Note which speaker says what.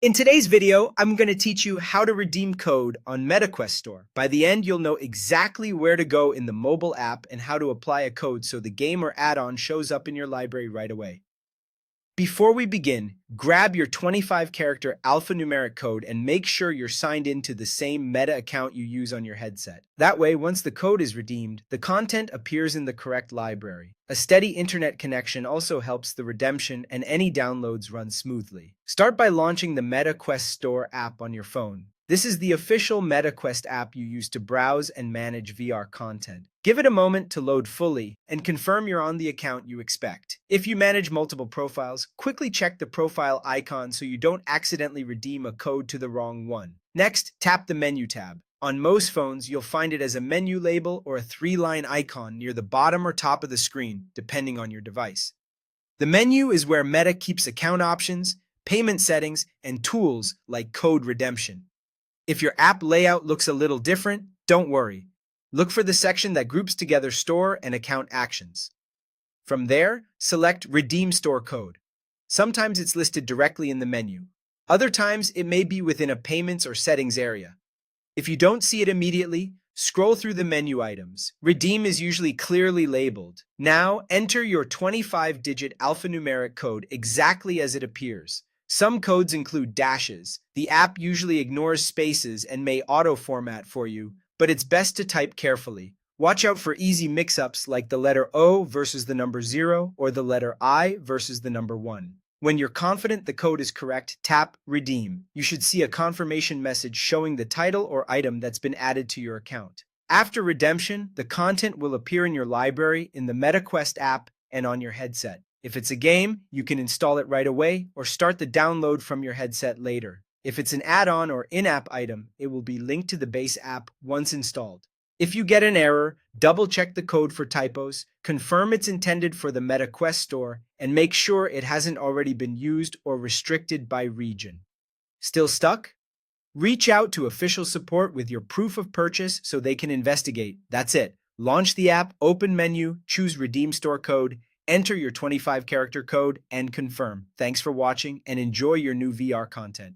Speaker 1: In today's video, I'm going to teach you how to redeem code on MetaQuest Store. By the end, you'll know exactly where to go in the mobile app and how to apply a code so the game or add-on shows up in your library right away. Before we begin, grab your 25-character alphanumeric code and make sure you're signed into the same Meta account you use on your headset. That way, once the code is redeemed, the content appears in the correct library. A steady internet connection also helps the redemption and any downloads run smoothly. Start by launching the MetaQuest Store app on your phone. This is the official MetaQuest app you use to browse and manage VR content. Give it a moment to load fully and confirm you're on the account you expect. If you manage multiple profiles, quickly check the profile icon so you don't accidentally redeem a code to the wrong one. Next, tap the Menu tab. On most phones, you'll find it as a menu label or a three-line icon near the bottom or top of the screen, depending on your device. The menu is where Meta keeps account options, payment settings, and tools like code redemption. If your app layout looks a little different, don't worry. Look for the section that groups together store and account actions. From there, select Redeem Store Code. Sometimes it's listed directly in the menu. Other times, it may be within a payments or settings area. If you don't see it immediately, scroll through the menu items. Redeem is usually clearly labeled. Now, enter your 25-digit alphanumeric code exactly as it appears. Some codes include dashes. The app usually ignores spaces and may auto-format for you, but it's best to type carefully. Watch out for easy mix-ups like the letter O versus the number 0 or the letter I versus the number 1. When you're confident the code is correct, tap Redeem. You should see a confirmation message showing the title or item that's been added to your account. After redemption, the content will appear in your library, in the MetaQuest app, and on your headset. If it's a game, you can install it right away or start the download from your headset later. If it's an add-on or in-app item, it will be linked to the base app once installed. If you get an error, double-check the code for typos, confirm it's intended for the MetaQuest Store, and make sure it hasn't already been used or restricted by region. Still stuck? Reach out to official support with your proof of purchase so they can investigate. That's it. Launch the app, open menu, choose Redeem Store Code, enter your 25-character code, and confirm. Thanks for watching and enjoy your new VR content.